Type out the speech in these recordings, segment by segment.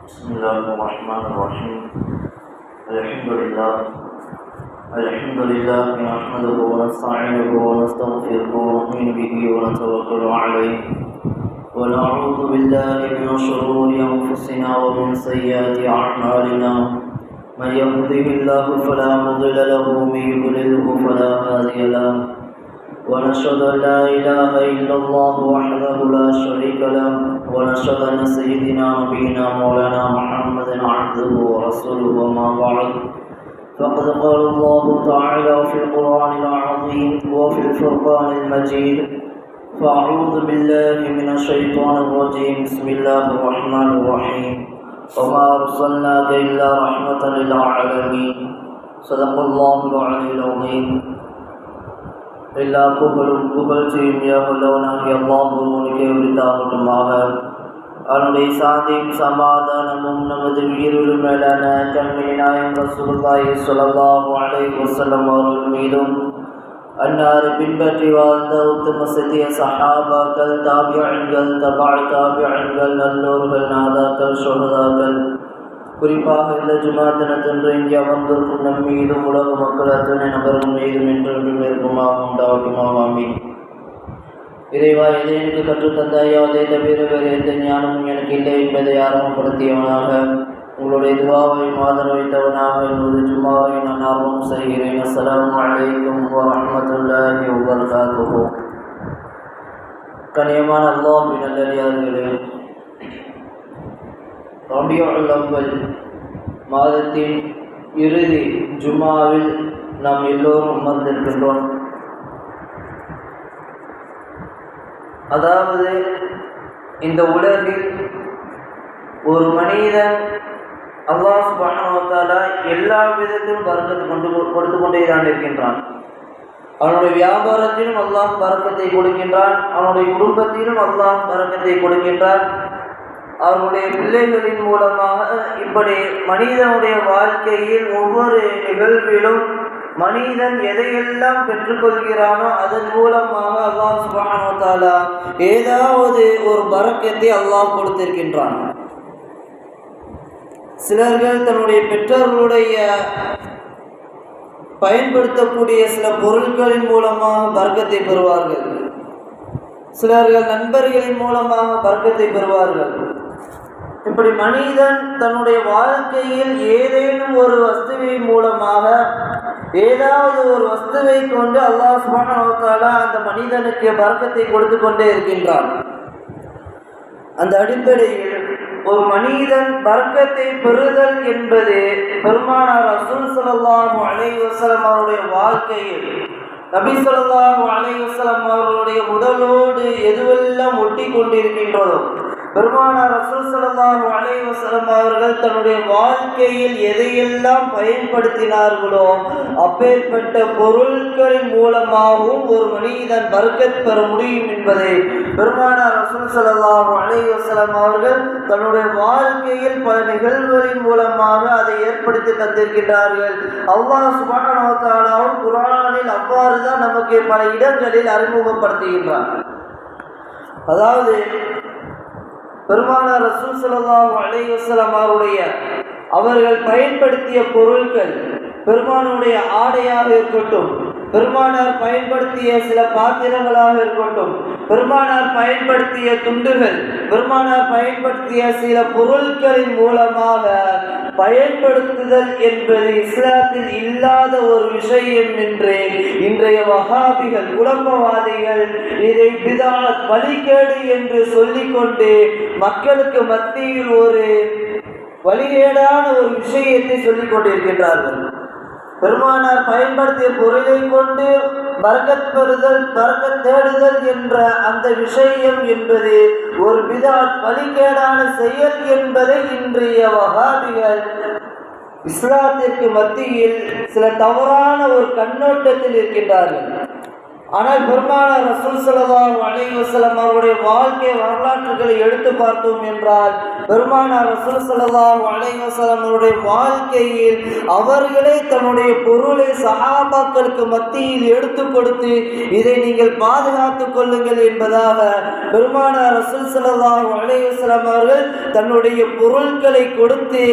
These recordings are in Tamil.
بسم الله الرحمن الرحيم. الحمد لله نحمده ونستعينه ونستغفره ونؤمن به ونتوكل عليه ونعوذ بالله من شرور أنفسنا ومن سيئات أعمالنا. من يهده الله فلا مضل له ومن يضلله فلا هادي له. ونشهد أن لا إله إلا الله وحده لا شريك له ونشهد أن سيدنا نبينا مولانا محمدا عبده ورسوله. وما بعد فقد قال الله تعالى في القرآن العظيم وفي الفرقان المجيد. فأعوذ بالله من الشيطان الرجيم. بسم الله الرحمن الرحيم. وما أرسلناك إلا رحمة للعالمين. صدق الله العلي العظيم. எல்லா புகழும் புகழ்ச்சியும் ஏகலவனாகிய அல்லாஹ்வுக்கே உரித்தாகட்டுமாக. அவனுடைய சாந்தியும் சமாதானமும் நமது உயிரிலும் மேலான கண்மணி நாயகம் ரசூலுல்லாஹி ஸல்லல்லாஹு அலைஹி வஸல்லம் அவர்கள் மீதும் அன்னாரை பின்பற்றி வாழ்ந்த உத்தம சத்திய சஹாபாக்கள், தாபியீன்கள், தபஅ தாபியீன்கள், நல்லோர்கள், நாதாக்கள், ஷுஹதாக்கள், குறிப்பாக இந்த ஜுமா தினத்தன்று இங்கே அமர்ந்திருக்கும் நம் மீதும் உலக மக்கள் அத்தனை நபர்கள் மீதும் என்றென்றும் இருக்குமாக உண்டாகட்டுமாக. ஆமீன். இறைவா, எதை எனக்கு கற்றுத்தந்தாயோ அதை தவிர வேறு எந்த ஞானமும் எனக்கு இல்லை என்பதை ஆரம்பப்படுத்தியவனாக, உங்களுடைய துஆவை ஆதரவு வைத்தவனாக என்னுடைய ஜும்மாவை நான் ஆரம்பம் செய்கிறேன். அஸ்ஸலாமு அலைக்கும் வரஹ்மத்துல்லாஹி வபரகாத்துஹு. கண்ணியமான அல்லாஹ்வின் நல்லடியார்களே, ரபியுல் அவ்வல் மாதத்தின் இறுதி ஜும்மாவில் நாம் எல்லோரும் அமர்ந்திருக்கின்றோம். அதாவது இந்த உலகில் ஒரு மனிதன் அல்லாஹ் சுப்ஹானஹு வ தஆலா எல்லா விதத்திலும் பரக்கத்தை கொடுத்து கொண்டே தான் இருக்கின்றான். அவனுடைய வியாபாரத்திலும் அல்லாஹ் பரக்கத்தை கொடுக்கின்றான், அவனுடைய குடும்பத்திலும் அல்லாஹ் பரக்கத்தை கொடுக்கின்றான், அவர்களுடைய பிள்ளைகளின் மூலமாக. இப்படி மனிதனுடைய வாழ்க்கையில் ஒவ்வொரு நிகழ்விலும் மனிதன் எதையெல்லாம் பெற்றுக்கொள்கிறானோ அதன் மூலமாக அல்லாஹ் சுப்ஹானஹு வ தஆலா ஏதாவது ஒரு பரக்கத்தை அல்லாஹ் கொடுத்திருக்கின்றான். சிலர்கள் தன்னுடைய பெற்றோர்களுடைய பயன்படுத்தக்கூடிய சில பொருட்களின் மூலமாக பரக்கத்தை பெறுவார்கள், சிலர்கள் நண்பர்களின் மூலமாக பரக்கத்தை பெறுவார்கள். இப்படி மனிதன் தன்னுடைய வாழ்க்கையில் ஏதேனும் ஒரு வஸ்துவின் மூலமாக, ஏதாவது ஒரு வஸ்துவை கொண்டு அல்லாஹ் சுப்ஹானஹு வ தஆலா அந்த மனிதனுக்கு பரக்கத்தை கொடுத்து கொண்டே இருக்கின்றான். அந்த அடிப்படையில் ஒரு மனிதன் பரக்கத்தை பெறுதல் என்பது பெருமானார் ரசூல் ஸல்லல்லாஹு அலைஹி வஸல்லம் அவருடைய வாழ்க்கையில் நபி ஸல்லல்லாஹு அலைஹி வஸல்லம் அவர்களுடைய உடலோடு எதுவெல்லாம் ஒட்டி கொண்டிருக்கின்றதோ, பெருமானார் ரசூல் ஸல்லல்லாஹு அலைஹி வஸல்லம் அவர்கள் தன்னுடைய வாழ்க்கையில் எதையெல்லாம் பயன்படுத்தினார்களோ அப்பேற்பட்ட பொருட்களின் மூலமாகவும் ஒரு மனிதன் பரக்கத் பெற முடியும் என்பதை பெருமானார் ரசூல் ஸல்லல்லாஹு அலைஹி வஸல்லம் அவர்கள் தன்னுடைய வாழ்க்கையில் பல நிகழ்வுகளின் மூலமாக அதை ஏற்படுத்தி தந்திருக்கின்றார்கள். அல்லாஹ் சுப்ஹானஹு வ தஆலா குர்ஆனில் அவ்வாறு தான் நமக்கு பல இடங்களில் அறிமுகப்படுத்துகின்றார். அதாவது பெருமானார் ரசூல் ஸல்லல்லாஹு அலைஹி வஸல்லம் அவர்கள் பயன்படுத்திய பொருட்கள், பெருமானுடைய ஆடையாக இருக்கட்டும், பெருமானார் பயன்படுத்திய சில பாத்திரங்களாக இருக்கட்டும், பெருமானார் பயன்படுத்திய துண்டுகள், பெருமானார் பயன்படுத்திய சில பொருட்களின் மூலமாக பயன்படுத்துதல் என்பது இஸ்லாத்தில் இல்லாத ஒரு விஷயம் என்று இன்றைய வஹாபிகள், குழப்பவாதிகள் இதை பிதாத், வழிகேடு என்று சொல்லிக்கொண்டு மக்களுக்கு மத்தியில் ஒரு வழிகேடான ஒரு விஷயத்தை சொல்லிக் கொண்டிருக்கின்றார்கள். பெருமானார் பயன்படுத்திய பொருளை கொண்டு பரக்கத் பெறுதல், பரக்கத் தேடுதல் என்ற அந்த விஷயம் என்பது ஒரு பிதாத், வழிகேடான செயல் என்பதை இன்றைய வஹாபிகள் இஸ்லாத்திற்கு மத்தியில் சில தவறான ஒரு கண்ணோட்டத்தில் இருக்கின்றார்கள். ஆனால் பெருமானார் ரசூல் ஸல்லல்லாஹு அலைஹி வஸல்லம் அவருடைய வாழ்க்கை வரலாற்றுகளை எடுத்து பார்த்தோம் என்றால் பெருமானார் ரசூல் ஸல்லல்லாஹு அலைஹி வஸல்லம் அவருடைய வாழ்க்கையில் அவர்களே தன்னுடைய பொருளை சஹாபாக்களுக்கு மத்தியில் எடுத்து கொடுத்து இதை நீங்கள் பாதுகாத்துக் கொள்ளுங்கள் என்பதாக பெருமானார் ரசூல் ஸல்லல்லாஹு அலைஹி வஸல்லம் அவர்கள் தன்னுடைய பொருட்களை கொடுத்து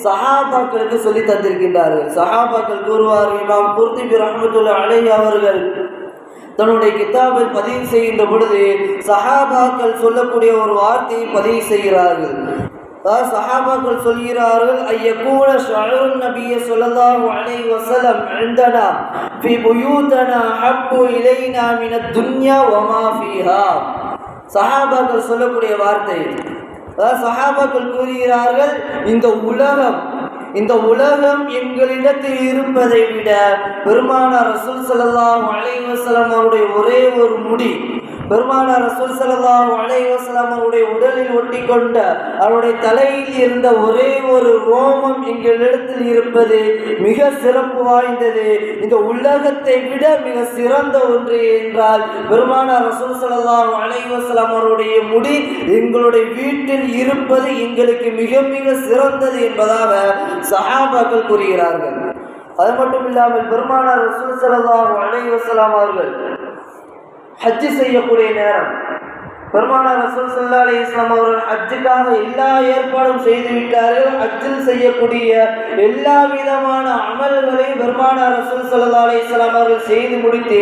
சஹாபாக்களுக்கு சொல்லி தந்திருக்கின்றார்கள். சஹாபாக்கள் கூறுவார்கள், இமாம் குர்துபி ரஹ்மத்துல்லாஹி அலைஹி அவர்கள் தன்னுடைய கிதாபில் பதிவு செய்கின்ற பொழுது சஹாபாக்கள் சொல்லக்கூடிய ஒரு வார்த்தையை பதிவு செய்கிறார்கள். சஹாபாக்கள் சொல்கிறார்கள், ஐயகூன ஷஅருன் நபிய ஸல்லல்லாஹு அலைஹி வஸல்லம் இந்தனா ஃபீ புயூதனா ஹப்பு இலைனா மினத் துன்யா வமா ஃபீஹா. சஹாபாக்கள் சொல்லக்கூடிய வார்த்தை, சஹாபாக்கள் கூறுகிறார்கள், இந்த உலகம் எங்களிடத்தில் இருப்பதை விட பெருமானார் ரசூல் ஸல்லல்லாஹு அலைஹி வஸல்லம் அவருடைய ஒரே ஒரு முடி, பெருமானார் ரசூல் ஸல்லல்லாஹு அலைஹி வஸல்லம் அவருடைய உடலில் ஒட்டி கொண்ட அவருடைய தலையில் இருந்த ஒரே ஒரு ரோமம் எங்களிடத்தில் இருப்பது மிக சிறப்பு வாய்ந்தது. இந்த உலகத்தை விட மிக சிறந்த ஒன்று என்றால் பெருமானார் ரசூல் ஸல்லல்லாஹு அலைஹி வஸல்லம் அவருடைய முடி எங்களுடைய வீட்டில் இருப்பது எங்களுக்கு மிக மிக சிறந்தது என்பதாக சஹாபாக்கள் கூறுகிறார்கள். அது மட்டும் இல்லாமல் பெருமானார் ரசூல் ஸல்லல்லாஹு அலைஹி வஸல்லம் அவர்கள் ஹஜ் செய்யக்கூடிய நேரம் பெருமானார் ரசூல் ஸல்லல்லாஹு அலைஹி வஸல்லம் அவர்கள் ஹஜ்ஜுக்காக எல்லா ஏற்பாடும் செய்து விட்டார்கள். ஹஜ்ஜில் செய்யக்கூடிய எல்லா விதமான அமல்களையும் பெருமானார் ரசூல் ஸல்லல்லாஹு அலைஹி வஸல்லம் அவர்கள் செய்து முடித்து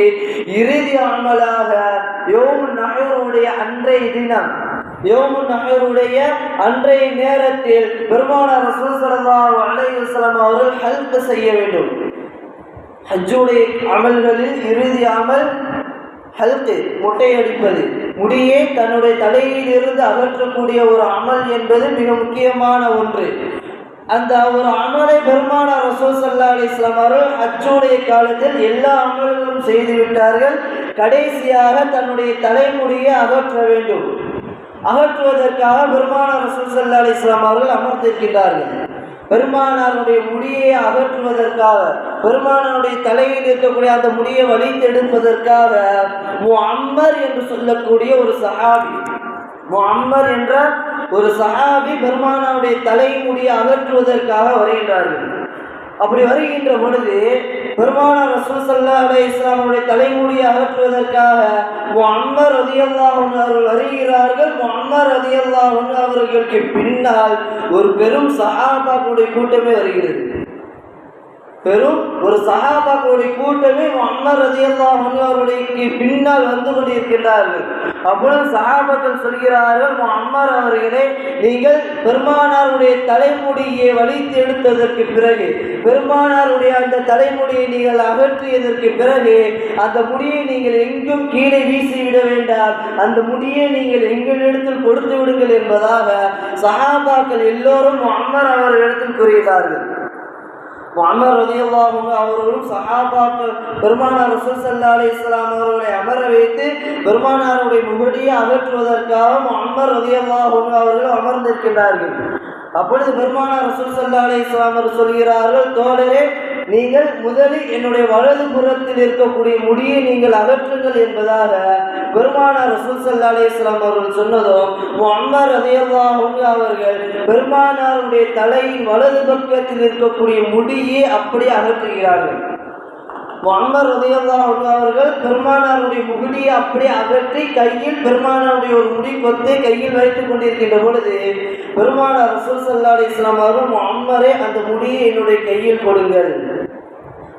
இறுதி அமலாக யௌமுன் நஹருடைய அன்றைய தினம், யௌமுன் நஹருடைய அன்றைய நேரத்தில் பெருமானார் ரசூல் ஸல்லல்லாஹு அலைஹி வஸல்லம் அவர்கள் ஹல்க் செய்ய வேண்டும். ஹஜ்ஜுடைய அமல்களில் இறுதி அமல் ஹல்கு, மொட்டையடிப்பது, முடியே தன்னுடைய தலையில் இருந்து அகற்றக்கூடிய ஒரு அமல் என்பது மிக முக்கியமான ஒன்று. அந்த ஒரு அமலை பெருமானார் ரசூல் ஸல்லல்லாஹு அலைஹி வஸல்லம் அவர்கள் ஹஜ்ஜுடைய காலத்தில் எல்லா அமல்களும் செய்து விட்டார்கள். கடைசியாக தன்னுடைய தலைமுடியை அகற்ற வேண்டும். அகற்றுவதற்காக பெருமானார் ரசூல் ஸல்லல்லாஹு அலைஹி வஸல்லம் அவர்கள் அமர்ந்திருக்கிறார்கள். பெருமானாருடைய முடியை அகற்றுவதற்காக, பெருமானாருடைய தலையில் இருக்கக்கூடிய அந்த முடியை வலித்தெடுப்பதற்காக முஅம்மர் என்று சொல்லக்கூடிய ஒரு சஹாபி, முஅம்மர் என்ற ஒரு சஹாபி பெருமானாருடைய தலைமுடியை அகற்றுவதற்காக வருகின்றார்கள். அப்படி வருகின்ற பொழுது பெருமானார் ரசூல் ஸல்லல்லாஹு அலைஹி வஸல்லம் அவருடைய தலைமுடியை அகற்றுவதற்காக முஅம்மர் ரலியல்லாஹு அன்ஹு அவர்கள் வருகிறார்கள். முஅம்மர் ரலியல்லாஹு அன்ஹு அவர்களுக்கு பின்னால் ஒரு பெரும் சஹாபாக்களுடைய கூட்டமே வருகிறது. பெரும் ஒரு சஹாபாக்களுடைய கூட்டமே முஅம்மர் ரலியல்லாஹு அன்ஹு அவர்களுடைய பின்னால் வந்து கொண்டிருக்கிறார்கள். அப்பொழுது சஹாபாக்கள் சொல்கிறார்கள், முஅம்மர் அவர்களே, நீங்கள் பெருமானாருடைய தலைமுடியை வலித்து எடுத்ததற்கு பிறகு, பெருமானாருடைய அந்த தலைமுடியை நீங்கள் அகற்றியதற்கு பிறகு அந்த முடியை நீங்கள் எங்கும் கீழே வீசிவிட வேண்டாம், அந்த முடியை நீங்கள் எங்களிடத்தில் கொடுத்து விடுங்கள் என்பதாக சஹாபாக்கள் எல்லோரும் முஅம்மர் அவர்களிடத்தில் கூறுகிறார்கள். முஅம்மர் ரலியல்லாஹு அன்ஹு அவர்களும் சஹாபாக்கள் பெருமானார் ரசூல் ஸல்லல்லாஹு அலைஹி வஸல்லம் அவர்களை அமர வைத்து பெருமானாருடைய முகடியை அகற்றுவதற்காக முஅம்மர் ரலியல்லாஹு அன்ஹு அவர்கள் அமர்ந்திருக்கிறார்கள். அப்பொழுது பெருமானார் ரசூல் ஸல்லல்லாஹு அலைஹி வஸல்லம் அவர்கள் சொல்கிறார்கள், தோழரே, நீங்கள் முதலில் என்னுடைய வலது புறத்தில் இருக்கக்கூடிய முடியை நீங்கள் அகற்றுங்கள் என்பதாக பெருமானார் ரசூல் ஸல்லல்லாஹு அலைஹி வஸல்லம் அவர்கள் சொன்னதும் முஅம்மர் ரலியல்லாஹு அன்ஹு அவர்கள் பெருமானாருடைய தலையின் வலது பக்கத்தில் இருக்கக்கூடிய முடியை அப்படியே அகற்றுகிறார்கள். முஅம்மர் ரலியல்லாஹு அன்ஹு அவர்கள் பெருமானாருடைய முகடியை அப்படியே அகற்றி கையில் பெருமானாருடைய ஒரு முடி கொத்தை கையில் வைத்துக் கொண்டிருக்கின்ற பொழுது பெருமானார் ரசூல் ஸல்லல்லாஹு அலைஹி வஸல்லம் அவர்கள், முஅம்மரே, அந்த முடியை என்னுடைய கையில் கொடுங்கள்,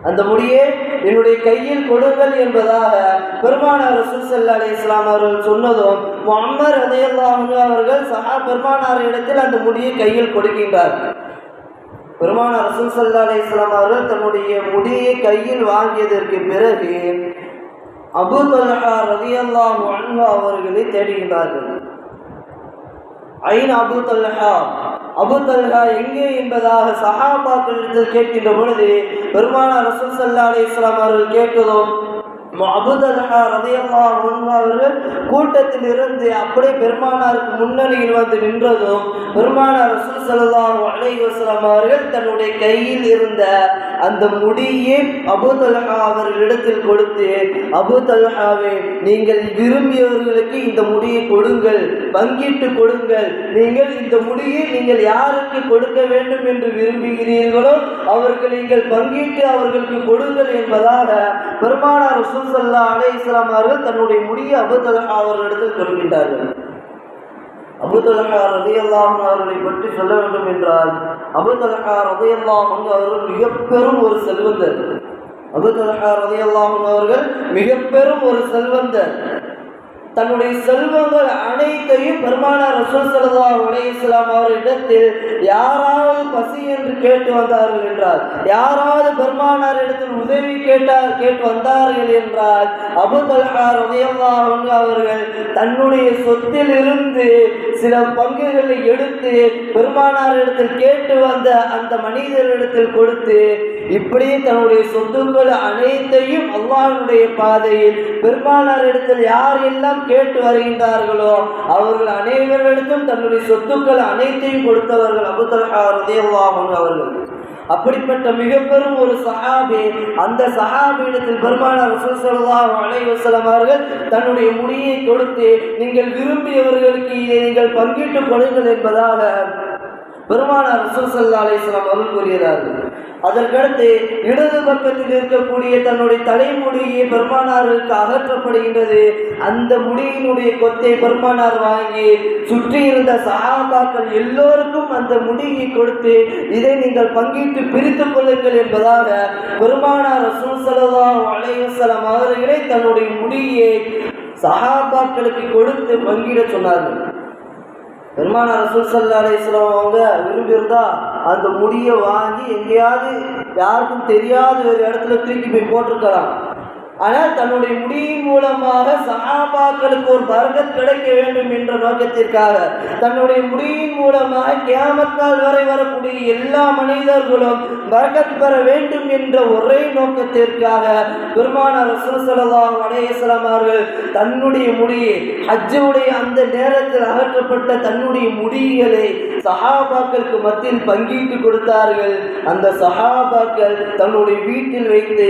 அந்த முடியை என்னுடைய கையில் கொடுங்கள் என்பதாக பெருமானார் ரசூல் ஸல்லல்லாஹு அலைஹி வஸல்லம் அவர்கள் சொன்னதும் முஅம்மர் ரலியல்லாஹு அன்ஹு அவர்கள் பெருமானார் இடத்தில் அந்த முடியை கையில் கொடுக்கின்றார். பெருமானார் ரசூல் ஸல்லல்லாஹு அலைஹி வஸல்லம் அவர்கள் தன்னுடைய முடியை கையில் வாங்கியதற்கு பிறகு அபூ தல்ஹா ரலியல்லாஹு அன்ஹு அவர்களை தேடுகின்றார்கள். ஐன் அபூ தல்ஹா, அபூ தல்ஹா எங்கே என்பதாக சஹாபாக்களிடத்தில் கேட்கின்ற பொழுது பெருமானார் ரசூல் ஸல்லல்லாஹு அலைஹி வஸல்லம் அவர்கள் கேட்டதும் அபூ தல்ஹா ரலியல்லாஹு அன்ஹு அவர்கள் கூட்டத்தில் இருந்து அப்படியே பெருமானாருக்கு முன்னணியில் வந்து நின்றதும் பெருமானார் ரசூல் ஸல்லல்லாஹு அலைஹி வஸல்லம் அவர்கள் தன்னுடைய கையில் இருந்த அந்த முடியை அபூ தல்ஹா அவர்களிடத்தில் கொடுத்து, அபூ தல்ஹாவே, நீங்கள் விரும்பியவர்களுக்கு இந்த முடியை கொடுங்கள், பங்கிட்டு கொடுங்கள். நீங்கள் இந்த முடியை நீங்கள் யாருக்கு கொடுக்க வேண்டும் என்று விரும்புகிறீர்களோ அவர்கள் நீங்கள் பங்கிட்டு அவர்களுக்கு கொடுங்கள் என்பதாக பெருமானார் ரசூல் ஸல்லல்லாஹு அலைஹி வஸல்லம் அவர்கள் தன்னுடைய முடியை அபூ தல்ஹா அவர்களிடத்தில் கொடுக்கின்றார்கள். அபூ தல்ஹா ரலியல்லாஹு அன்ஹு அவர்களை பற்றி சொல்ல வேண்டும் என்றால், அபூ தல்ஹா ரலியல்லாஹு அன்ஹு அவர்கள் மிக பெரும் ஒரு செல்வந்தர். அபூ தல்ஹா ரலியல்லாஹு அன்ஹு அவர்கள் மிக பெரும் ஒரு செல்வந்தர். தன்னுடைய செல்வங்கள் அனைத்தையும் பெருமானார் ரசூல் ஸல்லல்லாஹு அலைஹி வஸல்லம் அவர்களிடத்தில் யாராவது பசி என்று கேட்டு வந்தார்கள் என்றால், யாராவது பெருமானார் இடத்தில் உதவி கேட்டு வந்தார்கள் என்றால், அபூ தல்ஹா ரலியல்லாஹு அன்ஹு அவர்கள் தன்னுடைய சொத்தில் இருந்து சில பங்குகளை எடுத்து பெருமானார் இடத்தில் கேட்டு வந்த அந்த மனிதரிடத்தில் கொடுத்து, இப்படி தன்னுடைய சொத்துக்கள் அனைத்தையும் அல்லாஹ்வுடைய பாதையில் பெருமானார் இடத்தில் யார் எல்லாம் கேட்டு வருகின்றார்களோ அவர்கள் அனைவரிடத்தும் தன்னுடைய சொத்துக்கள் அனைத்தையும் கொடுத்தவர்கள் அபூ தல்ஹா ரலியல்லாஹு அன்ஹு அவர்கள். அப்படிப்பட்ட மிக பெரும் ஒரு சஹாபி. அந்த சஹாபியிடத்தில் பெருமானார் ரசூல் ஸல்லல்லாஹு அலைஹி வஸல்லம் அவர்கள் தன்னுடைய முடியை கொடுத்து, நீங்கள் விரும்பியவர்களுக்கு இதை நீங்கள் பங்கிட்டு கொடுங்கள் என்பதாக பெருமானார் ரசூல் ஸல்லல்லாஹு அலைஹி வஸல்லம் அவர்கள் கூறுகிறார்கள். அதற்கடுத்து இடது பக்கத்தில் இருக்கக்கூடிய தன்னுடைய தலைமுடியை பெருமானாருக்கு அகற்றப்படுகின்றது. அந்த முடியினுடைய கொத்தை பெருமானார் வாங்கி சுற்றி இருந்த சஹாபாக்கள் எல்லோருக்கும் அந்த முடியை கொடுத்து, இதை நீங்கள் பங்கிட்டு பிரித்துக் கொள்ளுங்கள் என்பதாக பெருமானார் ரசூல் ஸல்லல்லாஹு அலைஹி வஸல்லம் அவர்களே தன்னுடைய முடியை சஹாபாக்களுக்கு கொடுத்து பங்கிட சொன்னார்கள். பெருமானார் ரசூல் ஸல்லல்லாஹு அலைஹி வஸல்லம் அவங்க விரும்பியிருந்தா அந்த முடியை வாங்கி எங்கேயாவது யாருக்கும் தெரியாத ஒரு இடத்துல தூக்கி போய் போட்டிருக்கலாம். ஆனால் தன்னுடைய முடியின் மூலமாக சஹாபாக்களுக்கு ஒரு பரக்கத் கிடைக்க வேண்டும் என்ற நோக்கத்திற்காக, தன்னுடைய முடியின் மூலமாக கியாமத் நாள் வரை வரக்கூடிய எல்லா மனிதர்களும் பரக்கத் பெற வேண்டும் என்ற ஒரே நோக்கத்திற்காக பெருமானார் ரசூல் ஸல்லல்லாஹு அலைஹி வஸல்லம் அவர்கள் தன்னுடைய முடியை, ஹஜ்ஜுடைய அந்த நேரத்தில் அகற்றப்பட்ட தன்னுடைய முடிகளை சஹாபாக்களுக்கு மத்தியில் பங்கிட்டு கொடுத்தார்கள். அந்த சஹாபாக்கள் தன்னுடைய வீட்டில் வைத்து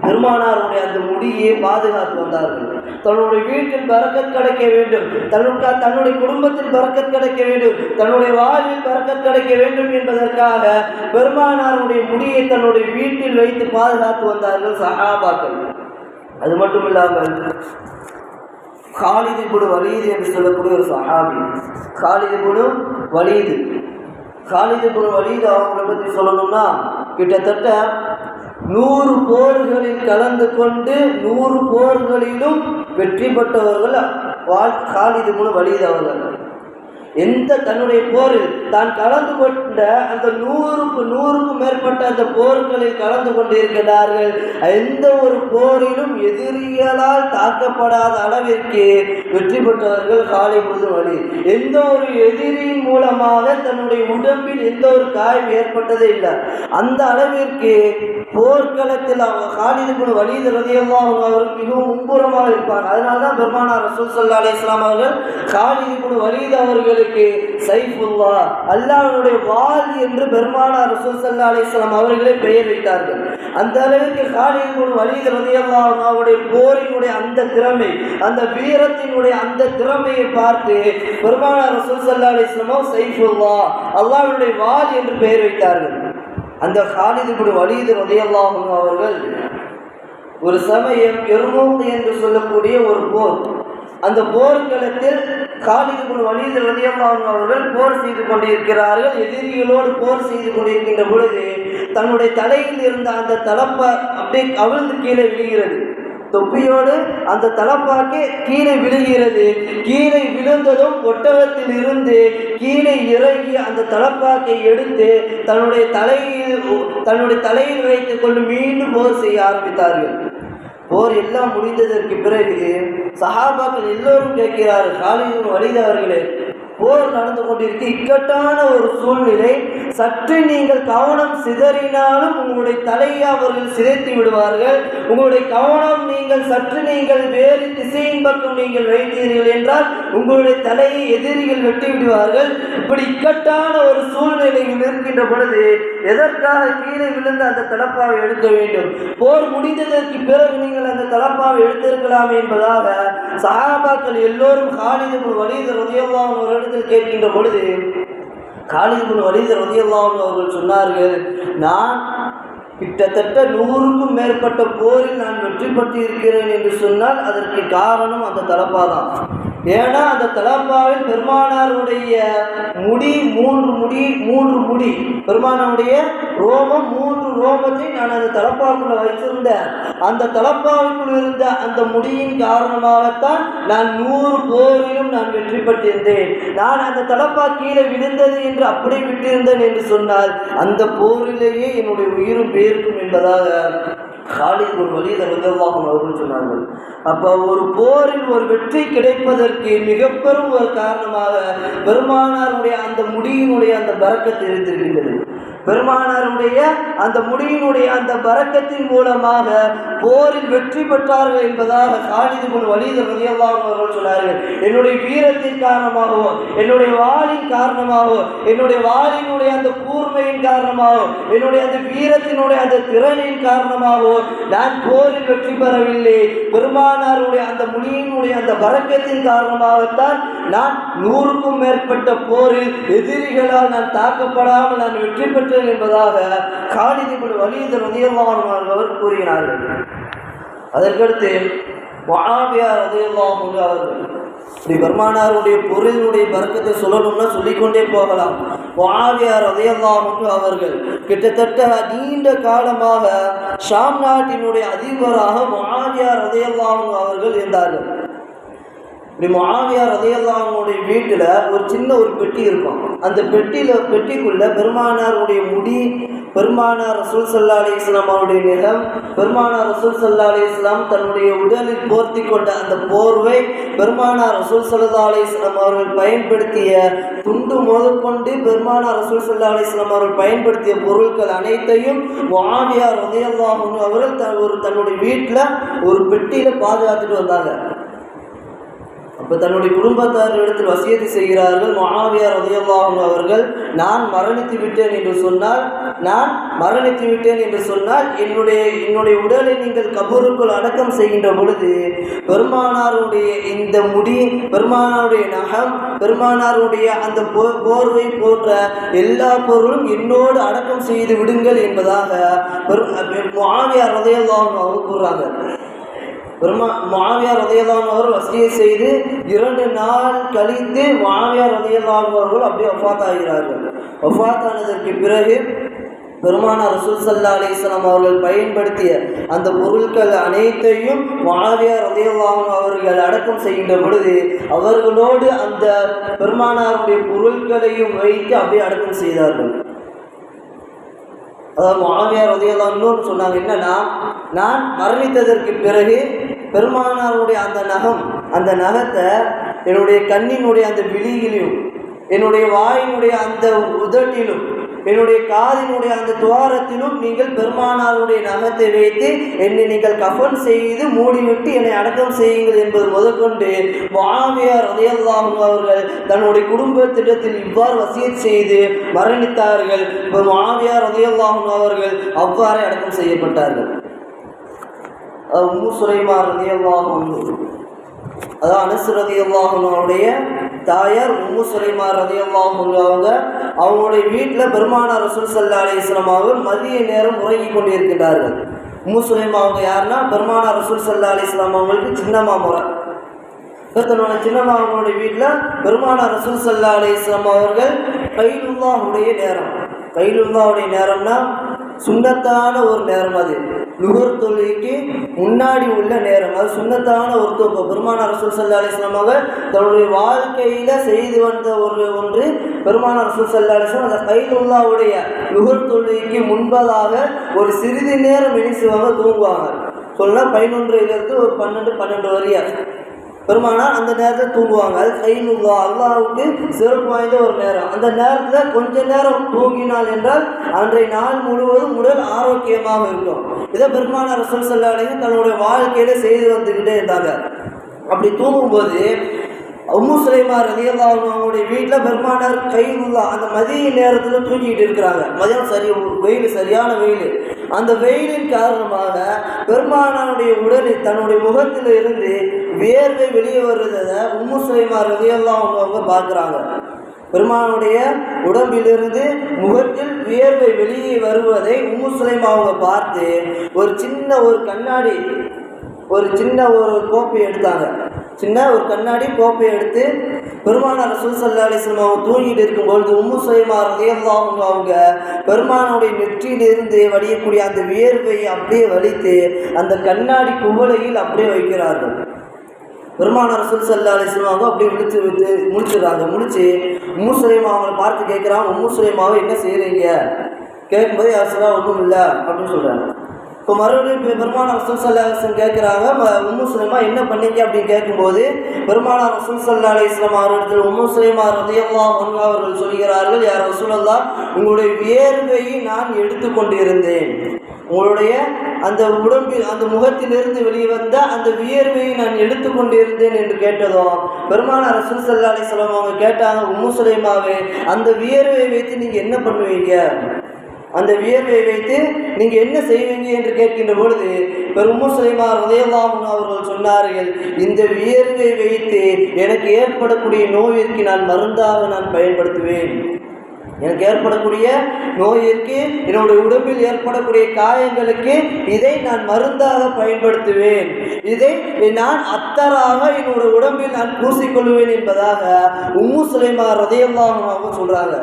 பெருமானாருடைய அந்த முடியை பாதுகாத்து வந்தார்கள். தன்னுடைய வீட்டில் பரக்கத் கிடைக்க வேண்டும், தன்னுடைய குடும்பத்தில் பரக்கத் கிடைக்க வேண்டும், தன்னுடைய வாழ்வில் பரக்கத் கிடைக்க வேண்டும் என்பதற்காக பெருமானாருடைய முடியை தன்னுடைய வீட்டில் வைத்து பாதுகாத்து வந்தார்கள் சஹாபாக்கள். அது மட்டும் இல்லாமல் காலித் இப்னு வலீத் என்று சொல்லக்கூடிய ஒரு சஹாபி, காலித் இப்னு வலீத் அவங்களை பற்றி சொல்லணும்னா கிட்டத்தட்ட 100 போர்களில் கலந்து கொண்டு 100 போர்களிலும் வெற்றி பெற்றவர்கள் காலித் இப்னு வலீத் அவர்கள். தன்னுடைய போரில் தான் கலந்து கொண்ட அந்த 100க்கும் மேற்பட்ட அந்த போர்களில் கலந்து கொண்டிருக்கிறார்கள். எந்த ஒரு போரிலும் எதிரிகளால் தாக்கப்படாத அளவிற்கு வெற்றி பெற்றவர்கள் காலித் இப்னு வலீத். எந்த ஒரு எதிரியின் மூலமாக தன்னுடைய உடம்பில் எந்த ஒரு காயம் ஏற்பட்டதே இல்லை. அந்த அளவிற்கு போர்க்களத்தில் காலித் இப்னு வலீத் ரலியல்லாஹு அன்ஹு அவர்கள் மிகவும் மும்புறமாக இருப்பார். அதனால்தான் பெருமானார் ரசூல் ஸல்லல்லாஹு அலைஹி வஸல்லம் அவர்கள் காலித் இப்னு வலீத் அவர்களுக்கு சைஃபுல்லா, அல்லாஹ்வுடைய வாள் என்று பெருமானார் ரசூல் ஸல்லல்லாஹு அலைஹி வஸல்லம் அவர்களே பெயர் வைத்தார்கள். அந்த அளவிற்கு காலித் இப்னு வலீத் ரலியல்லாஹு அன்ஹு அவருடைய போரினுடைய அந்த திறமை, அந்த வீரத்தினுடைய அந்த திறமையை பார்த்து பெருமானார் ரசூல் ஸல்லல்லாஹு அலைஹி வஸல்லம் சைஃபுல்லா, அல்லாஹ்வுடைய வாள் என்று பெயர் வைத்தார்கள். அந்த காலித் இப்னு வலீத் ரலியல்லாஹு அன்ஹு அவர்கள் ஒரு சமயம் யர்மூக் என்று சொல்லக்கூடிய ஒரு போர், அந்த போர்க்களத்தில் காலித் இப்னு வலீத் ரலியல்லாஹு அன்ஹு அவர்கள் போர் செய்து கொண்டிருக்கிறார்கள். எதிரிகளோடு போர் செய்து கொண்டிருக்கின்ற பொழுது தன்னுடைய தலையில் இருந்த அந்த தலப்பா அப்படியே அவிழ்ந்து கீழே விழுகிறது. தொப்பியோடு அந்த தலப்பாக்கே கீழே விழுகிறது. கீழே விழுந்ததும் ஒட்டகத்தில் இருந்து கீழே இறங்கி அந்த தலப்பாக்கை எடுத்து தன்னுடைய தலையில் வைத்துக் கொண்டு மீண்டும் போர் செய்ய ஆரம்பித்தார்கள். போர் எல்லாம் முடிந்ததற்கு பிறகு சஹாபாக்கள் எல்லோரும் கேட்கிறார்கள், காலித் இப்னு வலீத் அவர்களே, போர் நடந்து கொண்டிருக்கு, இக்கட்டான ஒரு சூழ்நிலை. சற்று நீங்கள் கவனம் சிதறினாலும் உங்களுடைய தலையை அவர்கள் சிதைத்து விடுவார்கள். உங்களுடைய கவனம் சற்று வேறு திசையின் பக்கம் நீங்கள் வைத்தீர்கள் என்றால் உங்களுடைய தலையை எதிரிகள் வெட்டி விடுவார்கள். இப்படி இக்கட்டான ஒரு சூழ்நிலையில் இருக்கின்ற பொழுது எதற்காக கீழே விழுந்த அந்த தலப்பாவை எடுக்க வேண்டும்? போர் முடிந்ததற்கு பிறகு நீங்கள் அந்த தலப்பாவை எடுத்திருக்கலாம் என்பதாக சஹாபாக்கள் எல்லோரும் காலித் இப்னு வலீத் ரலியல்லாஹு அன்ஹு அவர்களிடத்தில் கேட்கின்ற பொழுது காலித் இப்னு வலீத் ரலியல்லாஹு அன்ஹு அவர்கள் சொன்னார்கள், நான் கிட்டத்தட்ட 100க்கும் மேற்பட்ட போரில் நான் வெற்றி பெற்று இருக்கிறேன் என்று சொன்னால் அதற்கு காரணம் அந்த தலப்பா தான். ஏன்னா அந்த தலப்பாவில் பெருமானாருடைய முடி மூன்று முடி பெருமானாருடைய ரோமம் 3 ரோமத்தை நான் அந்த தலப்பாவுக்குள்ள வைத்திருந்தேன். அந்த தலப்பாவுக்குள் இருந்த அந்த முடியின் காரணமாகத்தான் நான் 100 போரிலும் நான் வெற்றி பெற்றிருந்தேன். நான் அந்த தலப்பா கீழே விழுந்தது என்று அப்படி விட்டிருந்தேன் என்று சொன்னால் அந்த போரிலேயே என்னுடைய உயிரும் பேருக்கும் என்பதாக காலித் இப்னு வலீத் ரலியல்லாஹு அன்ஹு அவர்கள் சொன்னார்கள். அப்போ ஒரு போரில் ஒரு வெற்றி கிடைப்பதற்கு மிக பெரும் ஒரு காரணமாக பெருமானாருடைய அந்த முடியினுடைய அந்த பரக்கத் இருந்திருக்கின்றது. பெருமானாருடைய அந்த முடியினுடைய அந்த பரக்கத்தின் மூலமாக போரில் வெற்றி பெற்றார்கள் என்பதாக காலித் இப்னு வலீத் ரலியல்லாஹு அன்ஹு அவர்கள் சொன்னார்கள். என்னுடைய வீரத்தின் காரணமாகவோ, என்னுடைய வாளின் காரணமாகவோ, என்னுடைய வாளினுடைய அந்த கூர்மையின் காரணமாகவோ, என்னுடைய அந்த வீரத்தினுடைய அந்த திறனின் காரணமாகவோ நான் போரில் வெற்றி பெறவில்லை. பெருமானாருடைய அந்த முடியினுடைய அந்த பரக்கத்தின் காரணமாகத்தான் நான் 100க்கும் மேற்பட்ட போரில் எதிரிகளால் நான் தாக்கப்படாமல் நான் வெற்றி பெற்றேன் என்பதாக காலித் இப்னு வலீத் ரலியல்லாஹு அன்ஹு அவர்கள் கூறுகிறார்கள். அதற்கடுத்து முஆவியா ரலியல்லாஹு அன்ஹு அவர்கள் பெருமானாருடைய பொருளினுடைய பரக்கத்தை சொல்லணும்னா சொல்லிக்கொண்டே போகலாம். முஆவியா ரலியல்லாஹு அன்ஹு அவர்கள் கிட்டத்தட்ட நீண்ட காலமாக ஷாம் நாட்டினுடைய அதிபராக முஆவியா ரலியல்லாஹு அன்ஹு அவர்கள் இருந்தார்கள். இப்படி முஆவியா ரலியல்லாஹு அன்ஹுடைய வீட்டில் ஒரு சின்ன ஒரு பெட்டி இருக்கும். அந்த பெட்டிக்குள்ள பெருமானாருடைய முடி, பெருமானார் ரசூல் ஸல்லல்லாஹு அலைஹி வஸல்லம் அவருடைய நிறம், பெருமானார் ரசூல் ஸல்லல்லாஹு அலைஹி வஸல்லம் தன்னுடைய உடலில் போர்த்தி கொண்ட அந்த போர்வை, பெருமானார் ரசூல் ஸல்லல்லாஹு அலைஹி வஸல்லம் அவர்கள் பயன்படுத்திய துண்டு முதற்கொண்டு பெருமானார் ரசூல் ஸல்லல்லாஹு அலைஹி வஸல்லம் அவர்கள் பயன்படுத்திய பொருட்கள் அனைத்தையும் முஆவியா ரலியல்லாஹு அன்ஹு அவர்கள் தன்னுடைய வீட்டில் ஒரு பெட்டியில் பாதுகாத்துட்டு வந்தாங்க. அப்போ தன்னுடைய குடும்பத்தாரிடத்தில் வசியத்தை செய்கிறார்கள். முஆவியா ரலியல்லாஹு அன்ஹு அவர்கள் நான் மரணித்து விட்டேன் என்று சொன்னால் என்னுடைய உடலை நீங்கள் கபூருக்குள் அடக்கம் செய்கின்ற பொழுது பெருமானாருடைய இந்த முடி, பெருமானாருடைய நகம், பெருமானாருடைய அந்த போர்வை போன்ற எல்லா பொருளும் என்னோடு அடக்கம் செய்து விடுங்கள் என்பதாக முஆவியா ரலியல்லாஹு அன்ஹு அவர்கள் கூறுறாங்க. முஆவியா ரலியல்லாஹு அன்ஹு அவர்கள் வசிய செய்து 2 நாள் கழித்து முஆவியா ரலியல்லாஹு அன்ஹு அவர்கள் அப்படியே வஃபாத் ஆகிறார்கள். வஃபாத் ஆனதற்கு பிறகு பெருமானார் ரசூல் ஸல்லல்லாஹு அலைஹி வஸல்லம் அவர்கள் பயன்படுத்திய அந்த பொருட்கள் அனைத்தையும் முஆவியா ரலியல்லாஹு அன்ஹு அவர்கள் அடக்கம் செய்கின்ற பொழுது அவர்களோடு அந்த பெருமானாருடைய பொருட்களையும் வைத்து அப்படியே அடக்கம் செய்தார்கள். அதாவது முஆவியா ரலியல்லாஹு அன்ஹு சொன்னாங்க, என்னன்னா நான் மரணித்ததற்கு பிறகு பெருமானாருடைய அந்த நகத்தை என்னுடைய கண்ணினுடைய அந்த விழியிலும், என்னுடைய வாயினுடைய அந்த உதட்டிலும், என்னுடைய காதினுடைய அந்த துவாரத்திலும் நீங்கள் பெருமானாருடைய நகத்தை வைத்து என்னை நீங்கள் கஃன் செய்து மூடிவிட்டு என்னை அடக்கம் செய்யுங்கள் என்பது முதற்கொண்டு முஆவியா ரலியல்லாஹு அன்ஹு அவர்கள் தன்னுடைய குடும்பத்திடத்தில் இவ்வாறு வசியத் செய்து மரணித்தார்கள். இப்போ முஆவியா ரலியல்லாஹு அன்ஹு அவர்கள் அவ்வாறே அடக்கம் செய்யப்பட்டார்கள். உம்மு சுலைமா ரலியல்லாஹு அன்ஹு, அதாவது அனஸ் ரலியல்லாஹு அன்ஹுடைய தாயார் உம்மு சுலைமா ரலியல்லாஹு அன்ஹு அவங்களுடைய வீட்டில் பெருமானார் ரசூல் ஸல்லல்லாஹு அலைஹி வஸல்லம் அவர்கள் மதிய நேரம் உறங்கிக் கொண்டிருக்கிறார்கள். உம்மு சுலைமா அவங்க யாருன்னா பெருமானார் ரசூல் ஸல்லல்லாஹு அலைஹி வஸல்லம் அவங்களுக்கு சின்னம்மா முறை. தன்னுடைய சின்னம்மா அவங்களுடைய வீட்டில் பெருமானார் ரசூல் ஸல்லல்லாஹு அலைஹி வஸல்லம் அவர்கள் கைலுல்லாவுடைய நேரம்னா சுன்னத்தான ஒரு நேரம், அது லுஹர் தொழுகைக்கு முன்னாடி உள்ள நேரம், அது சுன்னத்தான ஒரு தூக்கம். பெருமானார் ரசூல் ஸல்லல்லாஹு அலைஹி வஸல்லம் அவர்கள் தன்னுடைய வாழ்க்கையில் செய்து வந்த ஒன்று பெருமானார் ரசூல் ஸல்லல்லாஹு அலைஹி வஸல்லம் அந்த கைலுல்லாவுடைய லுஹர் தொழுகைக்கு முன்பதாக ஒரு சிறிது நேரம் என்ன செய்வாங்க, தூங்குவாங்க. சொன்னால் 11 ஒரு 12 வரையா பெருமானார் அந்த நேரத்தில் தூங்குவாங்க. அது கைனுல்லா, அல்லாஹ்வுக்கு சிறப்பு வாய்ந்த ஒரு நேரம். அந்த நேரத்தில் கொஞ்ச நேரம் தூங்கினால் என்றால் அன்றைய நாள் முழுவதும் உடல் ஆரோக்கியமாக இருக்கும். இதை பெருமானார் ரசூல் ஸல்லல்லாஹு அலைஹி வஸல்லம் தன்னுடைய வாழ்க்கையில செய்து வந்துக்கிட்டே இருந்தாங்க. அப்படி தூங்கும்போது உம்மு சுலைமா ரலியல்லாஹு அன்ஹா அவங்களுடைய வீட்டில் பெருமானார் கைனுல்லா அந்த மதிய நேரத்தில் தூங்கிட்டு இருக்கிறாங்க. மதியம் வெயில், சரியான வெயில். அந்த வெயிலின் காரணமாக பெருமானாருடைய உடலில் தன்னுடைய முகத்தில் இருந்து வியர்வை வெளியே வருவதை உம்மு சுலைமா ரலியல்லாஹு அன்ஹா அவங்க பார்க்குறாங்க. பெருமானுடைய உடம்பிலிருந்து முகத்தில் வியர்வை வெளியே வருவதை உம்மு சுலைமா அவங்க பார்த்து ஒரு கண்ணாடி ஒரு கோப்பை எடுத்தாங்க. ஒரு கண்ணாடி கோப்பையை எடுத்து பெருமானார் ரசூல் ஸல்லல்லாஹு அலைஹி வஸல்லம் அவங்க தூங்கிட்டு இருக்கும்பொழுது உம்மு சுலைமா ரலியல்லாஹு அன்ஹா அவங்க பெருமானுடைய நெற்றியிலிருந்து வடியக்கூடிய அந்த வியர்வையை அப்படியே வலித்து அந்த கண்ணாடி குவளையில் அப்படியே வைக்கிறார்கள். பெருமானார் ரசூல் ஸல்லல்லாஹு அலைஹி வஸல்லம் அவங்க அப்படியே முழிச்சிடுறாங்க. முழிச்சு உம்மு சுலைமா அவங்களை பார்த்து கேட்குறாங்க, உம்மு சுலைமாவை என்ன செய்கிறீங்க? கேட்கும்போது யார் சொல்ல ஒன்றும் இல்லை அப்படின்னு சொல்கிறாங்க. இப்போ மறுபடியும் பெருமானார் ரசூல் ஸல்லல்லாஹு அலைஹி வஸல்லம் கேட்குறாங்க, உம்மு சுலைமா என்ன பண்ணீங்க அப்படின்னு கேட்கும்போது பெருமானார் ரசூல் ஸல்லல்லாஹு அலைஹி வஸல்லம் அவர்கள் உம்மு சுலைமா ரலியல்லாஹு அன்ஹா அவர்கள் சொல்கிறார்கள், யா ரசூலல்லாஹ், உங்களுடைய வியர்வையை நான் எடுத்துக்கொண்டு இருந்தேன். உங்களுடைய அந்த உடம்பில் அந்த முகத்திலிருந்து வெளியே வந்த அந்த வியர்வையை நான் எடுத்துக்கொண்டு இருந்தேன் என்று கேட்டதும் பெருமானார் ரசூல் ஸல்லல்லாஹு அலைஹி வஸல்லம் அவங்க கேட்டாங்க, உம்மு சுலைமாவே, அந்த வியர்வையை வைத்து நீங்கள் என்ன பண்ணுவீங்க? அந்த வியர்வை வைத்து நீங்கள் என்ன செய்வீங்க என்று கேட்கின்ற பொழுது உம்மு சுலைமா ரலியல்லாஹு அன்ஹா அவர்கள் சொன்னார்கள், இந்த வியர்வை வைத்து எனக்கு ஏற்படக்கூடிய நோயிற்கு நான் மருந்தாக பயன்படுத்துவேன். எனக்கு ஏற்படக்கூடிய நோயிற்கு, என்னுடைய உடம்பில் ஏற்படக்கூடிய காயங்களுக்கு இதை நான் மருந்தாக பயன்படுத்துவேன். இதை நான் அத்தராக என்னுடைய உடம்பில் நான் பூசிக்கொள்வேன் என்பதாக உம்மு சுலைமா ரலியல்லாஹு அன்ஹா சொல்றாங்க.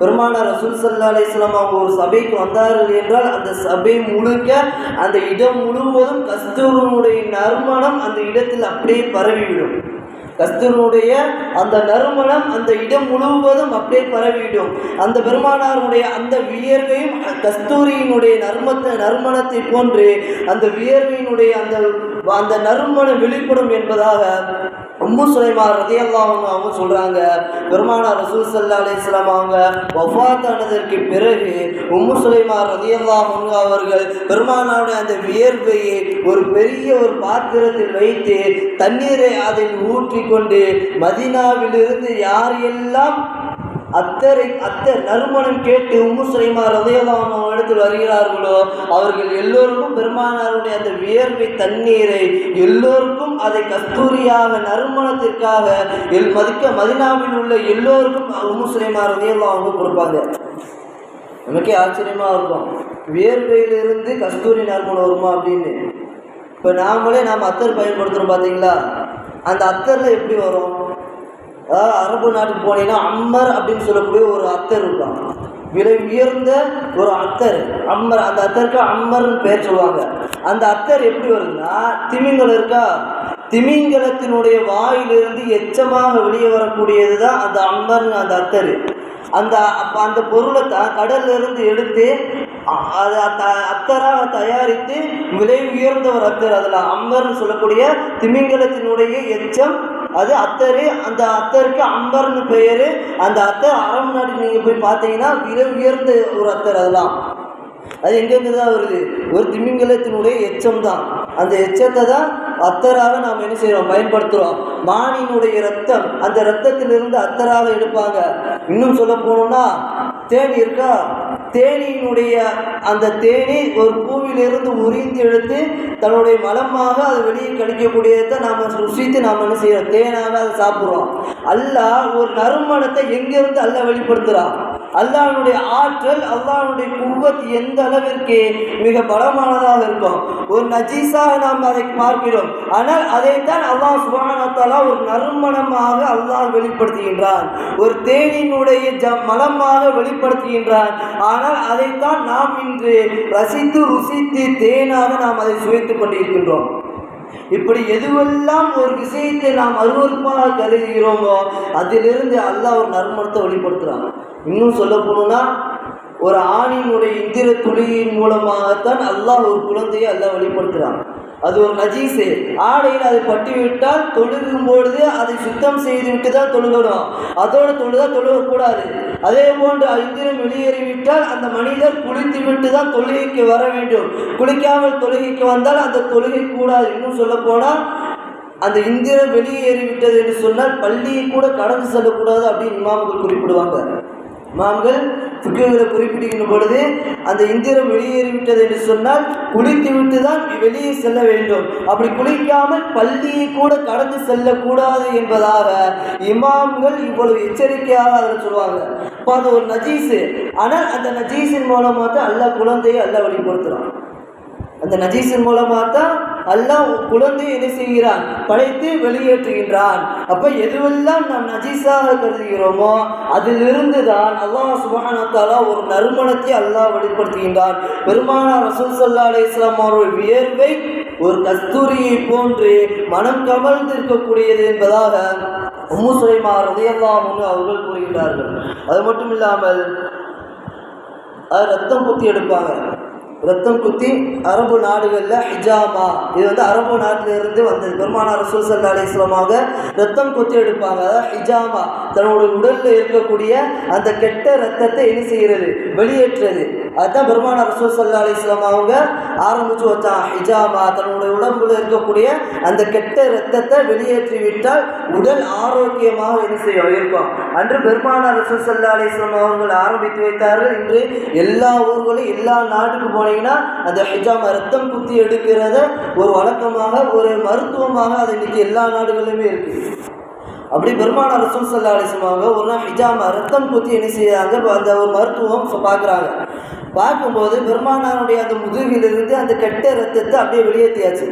பெருமானார் ரசூல் ஸல்லல்லாஹு அலைஹி வஸல்லம் அவங்க ஒரு சபைக்கு வந்தார்கள் என்றால் அந்த சபை முழுக்க அந்த இடம் முழுவதும் கஸ்தூரினுடைய நறுமணம் அந்த இடத்தில் அப்படியே பரவிவிடும். கஸ்தூரினுடைய அந்த நறுமணம் அந்த இடம் முழுவதும் அப்படியே பரவிவிடும். அந்த பெருமானாருடைய அந்த வியர்வையும் கஸ்தூரியினுடைய நறுமணத்தை போன்று அந்த வியர்வையினுடைய அந்த நறுமணம் வெளிப்படும் என்பதாக உம்மு சுலைமா ரலியல்லாஹு அன்ஹா அவங்க சொல்றாங்க. பெருமானார் ரசூல் ஸல்லல்லாஹு அலைஹி வஸல்லம் அவங்க வஃபாத் ஆனதற்கு பிறகு உம்மு சுலைமா ரலியல்லாஹு அன்ஹா அவர்கள் பெருமானாருடைய அந்த வியர்வையை ஒரு பெரிய பாத்திரத்தில் வைத்து தண்ணீரை அதில் ஊற்றி கொண்டு மதீனாவிலிருந்து யாரெல்லாம் அத்தர் நறுமணம் கேட்டு உம்மு சுலைமா ரலியல்லாஹு அன்ஹா இடத்தில் வருகிறார்களோ அவர்கள் எல்லோருக்கும் பெருமானாருடைய அந்த வியர்வை தண்ணீரை எல்லோருக்கும் அதை கஸ்தூரியாக நறுமணத்திற்காக மதீனாவில் உள்ள எல்லோருக்கும் உம்மு சுலைமா ரலியல்லாஹு அன்ஹா கொடுப்பாங்க. நமக்கே ஆச்சரியமாக இருக்கும், வியர்வையிலிருந்து கஸ்தூரி நறுமணம் வருமா அப்படின்னு. இப்போ நாம் அத்தர் பயன்படுத்துகிறோம் பார்த்தீங்களா, அந்த அத்தரில் எப்படி வரும்? அதாவது அரபு நாட்டுக்கு போனீங்கன்னா அம்மர் அப்படின்னு சொல்லக்கூடிய ஒரு அத்தர் இருக்கும், விலை உயர்ந்த ஒரு அத்தர் அம்மர். அந்த அத்தருக்கு அம்மர்னு பேர் சொல்லுவாங்க. அந்த அத்தர் எப்படி வருதுன்னா, திமிங்கலம் இருக்கா, திமிங்கலத்தினுடைய வாயிலிருந்து எச்சமாக வெளியே வரக்கூடியது தான் அந்த அம்மர்னு அந்த அத்தர். அந்த பொருளை கடலிலிருந்து எடுத்து அதை அத்தராக தயாரித்து விலை உயர்ந்த ஒரு அத்தர், அதில் அம்பர்னு சொல்லக்கூடிய திமிங்கலத்தினுடைய எச்சம் அது அத்தரு. அந்த அத்தருக்கு அம்பர்னு பெயர். அந்த அத்தர் அரபு நாட்டுக்கு நீங்கள் போய் பார்த்தீங்கன்னா விலை உயர்ந்த ஒரு அத்தர். அதெல்லாம் அது எங்கேருந்து தான் வருது? ஒரு திமிங்கலத்தினுடைய எச்சம் தான். அந்த எச்சத்தை தான் அத்தராக நாம் என்ன செய்கிறோம், பயன்படுத்துகிறோம். மானினுடைய ரத்தம், அந்த ரத்தத்திலிருந்து அத்தராக எடுப்பாங்க. இன்னும் சொல்ல போனோம்னா தேனி இருக்கா, தேனியினுடைய அந்த தேனி ஒரு பூவிலிருந்து உறிந்து எடுத்து தன்னுடைய மலமாக அது வெளியே கழிக்கக்கூடியதை நாம் ருசித்து நாம் என்ன செய்கிறோம், தேனாக அதை சாப்பிட்றோம். அல்லாஹ் ஒரு நறுமணத்தை எங்கிருந்து அல்லாஹ் வெளிப்படுத்துகிறான். அல்லாஹ்வுடைய ஆற்றல், அல்லாஹ்வுடைய குவத் எந்த அளவிற்கு மிக பலமானதாக இருக்கும். ஒரு நஜீஸாக நாம் அதை பார்க்கிறோம், ஆனால் அதைத்தான் அல்லாஹ் சுப்ஹானஹு வ தஆலா ஒரு நறுமணமாக அல்லாஹ் வெளிப்படுத்துகின்றான், ஒரு தேனினுடைய மலமாக வெளிப்படுத்துகின்றான். ஆனால் அதைத்தான் நாம் இன்று ரசித்து ருசித்து தேனாக நாம் அதை சுவைத்துக் கொண்டிருக்கின்றோம். இப்படி எதுவெல்லாம் ஒரு விஷயத்தை நாம் அருவருப்பாக கருதுகிறோமோ அதிலிருந்து அல்லாஹ் ஒரு நறுமணத்தை வெளிப்படுத்துகிறான். இன்னும் சொல்ல போனோம்னா ஒரு ஆணினுடைய இந்திர துளியின் மூலமாகத்தான் அல்லாஹ் ஒரு குழந்தையை அல்லாஹ் வெளிப்படுத்துகிறான். அது ஒரு நஜீஸு. ஆடையில் அது பட்டுவிட்டால் தொழுகும் பொழுது அதை சுத்தம் செய்து விட்டு தான் தொழுகணும், அதோடு தொழுகக்கூடாது. அதே போன்று இந்திரம் வெளியேறிவிட்டால் அந்த மனிதர் குளித்து விட்டு தான் தொழுகைக்கு வர வேண்டும். குளிக்காமல் தொழுகைக்கு வந்தால் அந்த தொழுகை கூடாது. இன்னும் சொல்ல போனால் அந்த இந்திரம் வெளியேறிவிட்டது என்று சொன்னால் பள்ளியை கூட கடந்து செல்லக்கூடாது அப்படின்னு இமாம்கள் குறிப்பிடுவாங்க. இமாம்கள் ஃபிக்ஹ்ல குறிப்பிடுகின்ற பொழுது அந்த இந்திரம் வெளியேறிவிட்டது என்று சொன்னால் குளித்து விட்டு தான் வெளியே செல்ல வேண்டும். அப்படி குளிக்காமல் பள்ளியை கூட கடந்து செல்லக்கூடாது என்பதாக இமாம்கள் இவ்வளவு எச்சரிக்கையாக அதில் சொல்லுவாங்க. இப்போ அது ஒரு நஜீஸு. ஆனால் அந்த நஜீஸின் மூலமாக தான் அல்லாஹ் குழந்தையை அல்லாஹ் வெளிப்படுத்துகிறான். அந்த நஜீஸின் மூலமாக தான் அல்லாஹ் குழந்தையை என்ன செய்கிறான், படைத்து வெளியேற்றுகின்றான். அப்போ எதுவெல்லாம் நாம் நஜீஸாக கருதுகிறோமோ அதிலிருந்து தான் அல்லாஹ் சுப்ஹானஹு வ தஆலா ஒரு நறுமணத்தை அல்லாஹ் வெளிப்படுத்துகின்றான். பெருமானார் ரசூல் ஸல்லல்லாஹு அலைஹி வஸல்லம் அவர்கள் வியர்வை ஒரு கஸ்தூரியை போன்று மனம் கமழ்ந்து இருக்கக்கூடியது என்பதாக உம்மு சுலைமா ரலியல்லாஹு அன்ஹா அவர்கள் கூறுகின்றார்கள். அது மட்டும் இல்லாமல் ரத்தம் குத்தி எடுப்பாங்க. ரத்தம் குத்தி அரபு நாடுகளில் ஹிஜாமா, இது வந்து அரபு நாட்டிலிருந்து வந்தது. பெருமானார் ரசூல் ஸல்லல்லாஹு அலைஹி வஸல்லம் ரத்தம் குத்தி எடுப்பாங்க. அதாவது ஹிஜாமா, தன்னுடைய உடலில் இருக்கக்கூடிய அந்த கெட்ட ரத்தத்தை என்ன செய்கிறது, வெளியேற்றுறது. அதுதான் பெருமானார் ரசூல் ஸல்லல்லாஹு அலைஹி வஸல்லம் அவங்க ஆரம்பித்து வச்சான். ஹிஜாமா, தன்னுடைய உடம்புல இருக்கக்கூடிய அந்த கெட்ட ரத்தத்தை வெளியேற்றி விட்டால் உடல் ஆரோக்கியமாக என்ன செய்யும் இருக்கும். அன்று பெருமானார் ரசூல் ஸல்லல்லாஹு அலைஹி வஸல்லம் அவர்கள் ஆரம்பித்து வைத்தார்கள். இன்று எல்லா ஊர்களும் எல்லா நாட்டுக்கு போனீங்கன்னா அந்த ஹிஜாமா ரத்தம் குத்தி எடுக்கிறத ஒரு வழக்கமாக ஒரு மருத்துவமாக அது இன்னைக்கு எல்லா நாடுகளிலுமே இருக்கு. அப்படி பெருமானார் ரசூல் ஸல்லல்லாஹு அலைஹி வஸல்லம் ஒரு நாள் ஹிஜாமா ரத்தம் குத்தி என்ன செய்யறாங்க, அந்த ஒரு மருத்துவம் பார்க்குறாங்க. பார்க்கும்போது பெருமானாருடைய அந்த முதுகிலிருந்து அந்த கெட்ட ரத்தத்தை அப்படியே வெளியேற்றியாச்சு.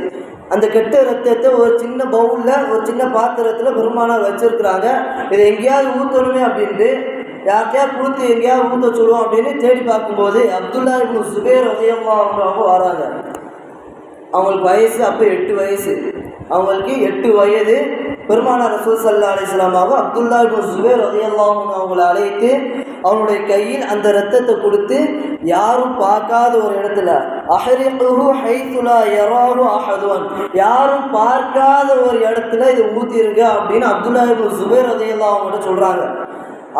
அந்த கெட்ட ரத்தத்தை ஒரு சின்ன பவுலில் ஒரு சின்ன பாத்திரத்தில் பெருமானார் வச்சிருக்கிறாங்க. இதை எங்கேயாவது ஊற்றணுமே அப்படின்ட்டு யார்கிட்டயாவது கொடுத்து எங்கேயாவது ஊற்ற சொல்லுவோம் அப்படின்னு தேடி பார்க்கும்போது அப்துல்லா இப்னு சுபைர் ரலியல்லாஹு அன்ஹு அவங்க வராங்க. அவங்களுக்கு வயசு அப்போ 8 வயசு. அவங்களுக்கு 8 வயது. பெருமானார் ரசூல் ஸல்லல்லாஹு அலைஹி வஸல்லம் அப்துல்லா இப்னு சுபைர் ரலியல்லாஹு அன்ஹு அவங்களை அழைத்து அவனுடைய கையில் அந்த ரத்தத்தை கொடுத்து யாரும் பார்க்காத ஒரு இடத்துல அஹ்ரிகுஹு ஹைது லா யராஹு அஹதுன், யாரும் பார்க்காத ஒரு இடத்துல இதை ஊற்றிருங்க அப்படின்னு அப்துல்லா இப்னு சுபைர் ரலியல்லாஹு அன்ஹு சொல்கிறாங்க.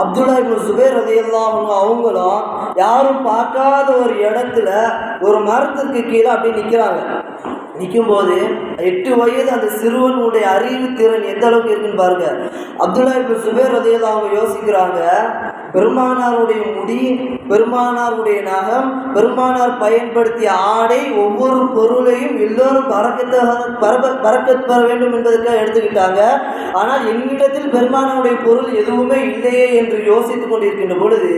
அப்துல்லா இப்னு சுபைர் ரலியல்லாஹு அன்ஹு அவங்களும் யாரும் பார்க்காத ஒரு இடத்துல ஒரு மரத்திற்கு கீழே அப்படி நிற்கிறாங்க. நிற்கும்போது 8 வயது அந்த சிறுவனுடைய அறிவு திறன் எந்த அளவுக்கு இருக்குன்னு பாருங்க. அப்துல்லா இப்னு சுபைர் ரலியல்லாஹு அன்ஹு யோசிக்கிறாங்க, பெருமானாருடைய முடி, பெருமானாருடைய நகம், பெருமானார் பயன்படுத்திய ஆடை, ஒவ்வொரு பொருளையும் எல்லோரும் பரக்கத் பெற வேண்டும் என்பதற்காக எடுத்துக்கிட்டாங்க. ஆனால் என்னிடத்தில் பெருமானாருடைய பொருள் எதுவுமே இல்லையே என்று யோசித்துக் கொண்டிருக்கின்ற பொழுது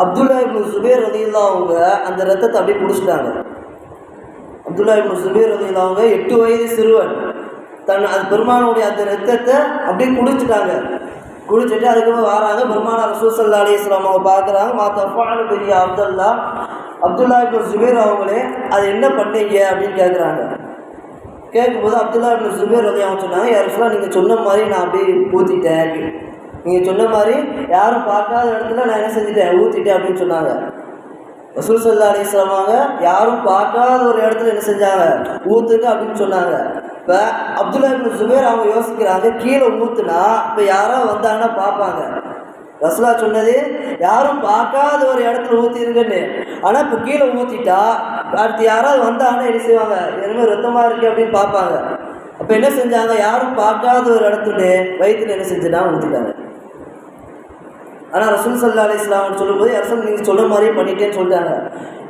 அப்துல்லா இப்னு சுபைர் ரலியல்லாஹு அவங்க அந்த ரத்தத்தை அப்படியே குடிச்சிட்டாங்க. அப்துல்லா இப்னு சுபைர் ரலியல்லாஹு அவங்க 8 வயது சிறுவன் அது பெருமானுடைய அந்த ரத்தத்தை அப்படியே குடிச்சிட்டாங்க. குடிச்சிட்டு அதுக்கப்புறம் வராங்க. பெருமானார் ரசூல் ஸல்லல்லாஹு அலைஹி வஸல்லம் அவங்க பார்க்குறாங்க. மாத்தஃபாலு பெரிய அப்துல்லா இப்னு சுபைர் அவங்களே அது என்ன பண்ணீங்க அப்படின்னு கேட்குறாங்க. கேட்கும்போது அப்துல்லா இப்னு சுபைர் ரலியல்லாஹு அவங்க சொன்னாங்க, யார் ரசூலல்லாஹ் நீங்கள் சொன்ன மாதிரி நான் அப்படியே ஊற்றிட்டேன், நீங்கள் சொன்ன மாதிரி யாரும் பார்க்காத இடத்துல நான் என்ன செஞ்சுட்டேன், ஊற்றிட்டேன் அப்படின்னு சொன்னாங்க. ரசூல் ஸல்லல்லாஹு அலைஹி வஸல்லம் யாரும் பார்க்காத ஒரு இடத்துல என்ன செஞ்சாங்க, ஊற்றுங்க அப்படின்னு சொன்னாங்க. இப்போ அப்துல்லா இப்னு சுபைர் அவங்க யோசிக்கிறாங்க, கீழே ஊற்றுனா இப்போ யாராவது வந்தாங்கன்னா பார்ப்பாங்க. ரசூலா சொன்னது யாரும் பார்க்காத ஒரு இடத்துல ஊற்றிருங்கன்னு. ஆனால் இப்போ கீழே ஊற்றிட்டா அடுத்து யாராவது வந்தாங்கன்னா என்ன செய்வாங்க, இனிமேல் ரத்தமாக இருக்குது அப்படின்னு பார்ப்பாங்க. அப்போ என்ன செஞ்சாங்க, யாரும் பார்க்காத ஒரு இடத்துல வயிற்றுல என்ன செஞ்சுட்டா ஊற்றிட்டாங்க. ஆனால் ரசூல் ஸல்லல்லாஹு அலைஹி வஸல்லம் சொல்லும்போது ரசூல் நீங்கள் சொல்ல மாதிரியே பண்ணிட்டேன்னு சொல்லிட்டாங்க.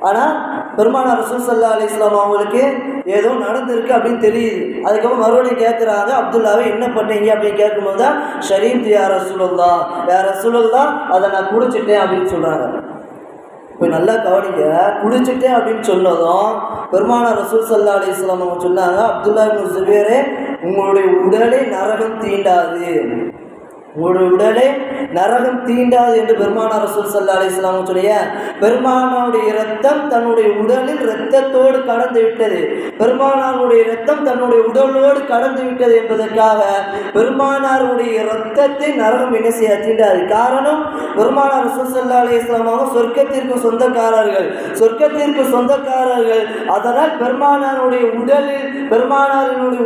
ஆனால் பெருமானார் ரசூல் ஸல்லல்லாஹு அலைஹி வஸல்லம் அவங்களுக்கு ஏதோ நடந்திருக்கு அப்படின்னு தெரியுது. அதுக்கப்புறம் மறுபடியும் கேட்குறாங்க, அப்துல்லாவை என்ன பண்ணீங்க அப்படின்னு கேட்கும்போது தான் ஷரீப் யார் ரசூலுல்லாஹ், யார் ரசூலுல்லாஹ் அதை நான் குடிச்சிட்டேன் அப்படின்னு சொல்கிறாங்க. இப்போ நல்லா கவனிங்க, குடிச்சிட்டேன் அப்படின்னு சொன்னதும் பெருமானார் ரசூல் ஸல்லல்லாஹு அலைஹி வஸல்லம் அவங்க சொன்னாங்க, அப்துல்லா இப்னு சுபைரே உங்களுடைய உடலை நரகம் தீண்டாது, உங்களுடைய உடலை நரகம் தீண்டாது என்று பெருமானார் ரசூல் ஸல்லல்லாஹு அலைஹி வஸல்லம் சொல்லிய பெருமானாருடைய இரத்தம் தன்னுடைய உடலில் இரத்தத்தோடு கலந்து விட்டது, பெருமானாருடைய இரத்தம் தன்னுடைய உடலோடு கலந்து விட்டது என்பதற்காக பெருமானாருடைய இரத்தத்தை நரகம் என்ன செய்ய தீண்டாது. காரணம், பெருமானார் ரசூல் ஸல்லல்லாஹு அலைஹி வஸல்லம் அவங்க சொர்க்கத்திற்கு சொந்தக்காரர்கள். அதனால் பெருமானாருடைய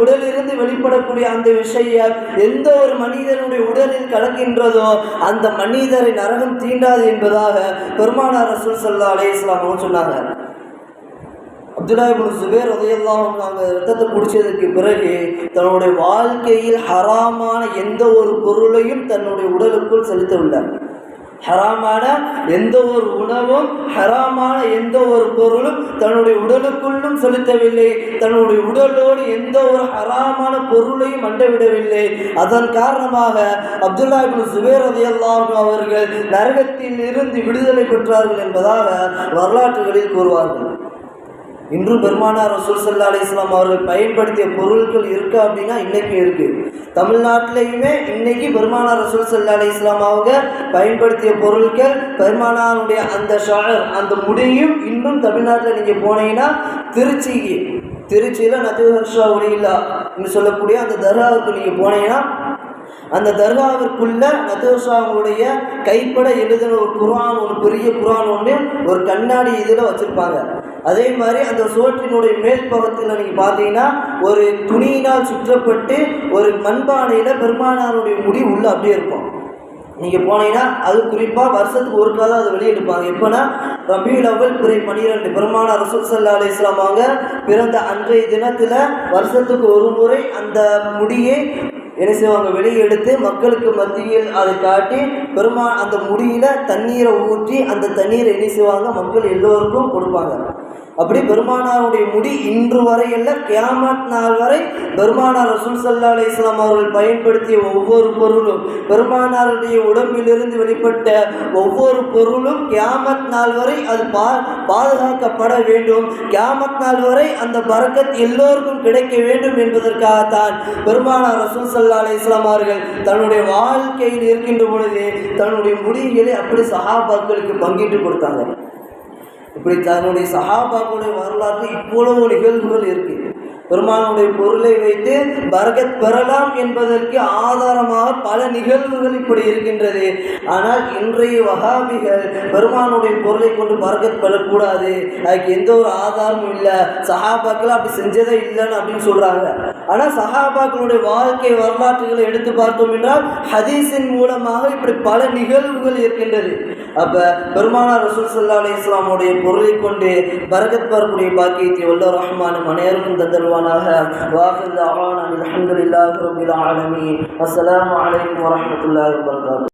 உடலிலிருந்து வெளிப்படக்கூடிய அந்த விஷயம் எந்த ஒரு மனிதனுடைய உடலில் கலக்கின்றதோ அந்த மனிதரை நரகம் தீண்டாது என்பதாக பெருமானார் ரசூல் ஸல்லல்லாஹு அலைஹி வஸல்லம் சொன்னாங்க. அப்துல்லா இப்னு ஸுபைர் ரலியல்லாஹு அன்ஹு இரத்தத்தை குடிச்சதற்கு பிறகு தன்னுடைய வாழ்க்கையில் ஹராமான எந்த ஒரு பொருளையும் தன்னுடைய உடலுக்குள் செலுத்தவில்லை. ஹராமான எந்த ஒரு உணவும் ஹராமான எந்த ஒரு பொருளும் தன்னுடைய உடலுக்குள்ளும் செலுத்தவில்லை, தன்னுடைய உடலோடு எந்த ஒரு ஹராமான பொருளையும் அண்டவிடவில்லை. அதன் காரணமாக அப்துல்லா இப்னு ஸுபைர் ரலியல்லாஹு அன்ஹு அவர்கள் நரகத்தில் இருந்து விடுதலை பெற்றார்கள் என்பதாக வரலாற்றுகளில் கூறுவார்கள். இன்று பெருமானார் ரசூல் ஸல்லல்லாஹு அலைஹி வஸல்லம் அவர்கள் பயன்படுத்திய பொருட்கள் இருக்கா அப்படின்னா இன்னைக்கு இருக்கு. தமிழ்நாட்டிலையுமே இன்னைக்கு பெருமானார் ரசூல் ஸல்லல்லாஹு அலைஹி வஸல்லம் அவங்க பயன்படுத்திய பொருட்கள், பெருமானாருடைய அந்த ஷஅர் அந்த முடியும் இன்னும் தமிழ்நாட்டில் நீங்கள் போனீங்கன்னா திருச்சியில் நதுஹர்ஷா ஒலியில்லா என்று சொல்லக்கூடிய அந்த தர்காவுக்கு நீங்கள் போனீங்கன்னா அந்த தர்காவிற்குள்ள நதுஹர்ஷாவுடைய கைப்பட எழுதின ஒரு குர்ஆன், ஒரு பெரிய குர்ஆன் ஒன்று ஒரு கண்ணாடி இதில் வச்சுருப்பாங்க. அதே மாதிரி அந்த சோற்றினுடைய மேல் பக்கத்தில் நீங்கள் பார்த்தீங்கன்னா ஒரு துணியினால் சுற்றப்பட்டு ஒரு மண்பானையில் பெருமானாருடைய முடி உள்ள அப்படியே இருக்கும். நீங்கள் போனீங்கன்னா அது குறிப்பாக வருஷத்துக்கு ஒருக்காக அதை வெளியெடுப்பாங்க. எப்போனா ரபியுல் அவ்வல் பிறை 12 பெருமானார் ரசூல் ஸல்லல்லாஹு அலைஹி வஸல்லம் அவங்க பிறந்த அன்றைய தினத்தில் வருஷத்துக்கு ஒரு முறை அந்த முடியை என்ன செய்வாங்க, வெளியே எடுத்து மக்களுக்கு மத்தியில் அதை காட்டி அந்த முடியில் தண்ணீரை ஊற்றி அந்த தண்ணீரை என்ன செய்வாங்க, மக்கள் எல்லோருக்கும் கொடுப்பாங்க. அப்படி பெருமானாருடைய முடி இன்று வரையல்ல, கியாமத் நாள் வரை பெருமானார் ரசூல் ஸல்லல்லாஹு அலைஹி வஸல்லம் அவர்கள் பயன்படுத்திய ஒவ்வொரு பொருளும், பெருமானாருடைய உடம்பிலிருந்து வெளிப்பட்ட ஒவ்வொரு பொருளும் கியாமத் நாள் வரை அது பாதுகாக்கப்பட வேண்டும். கியாமத் நாள் வரை அந்த பரக்கத் எல்லோருக்கும் கிடைக்க வேண்டும் என்பதற்காகத்தான் பெருமானார் ரசூல் ஸல்லல்லாஹு அலைஹி வஸல்லம் அவர்கள் தன்னுடைய வாழ்க்கையில் இருக்கின்ற பொழுது தன்னுடைய முடிகளை அப்படி சஹாபாக்களுக்கு பங்கிட்டு கொடுத்தாங்க. இப்படி தன்னுடைய சஹாபாக்களுடைய வரலாற்று இவ்வளவு நிகழ்வுகள் இருக்கு. பெருமானுடைய பொருளை வைத்து பரக்கத் பெறலாம் என்பதற்கு ஆதாரமாக பல நிகழ்வுகள் இப்படி இருக்கின்றது. ஆனால் இன்றைய வஹாபிகள் பெருமானுடைய பொருளை கொண்டு பரக்கத் பெறக்கூடாது, அதுக்கு எந்த ஒரு ஆதாரமும் இல்லை, சஹாபாக்கள் அப்படி செஞ்சதே இல்லைன்னு அப்படின்னு சொல்றாங்க. ஆனால் சஹாபாக்களுடைய வாழ்க்கை வரலாற்றுகளை எடுத்து பார்த்தோம் என்றால் ஹதீஸின் மூலமாக இப்படி பல நிகழ்வுகள் இருக்கின்றது. அப்ப பெருமானார் ரசூல் ஸல்லல்லாஹு அலைஹி வஸல்லம் உடைய பொருளை கொண்டு பரக்கத் பெறக்கூடிய பாக்கியத்தை வல்லோர் ரஹ்மான் அனைவருக்கும் தந்தருவானாக. வாஹிர் தஅவானா அல்ஹம்துலில்லாஹி ரப்பில் ஆலமீன். அஸ்ஸலாமு அலைக்கும் வரஹ்மத்துல்லாஹி வபரகாத்துஹு.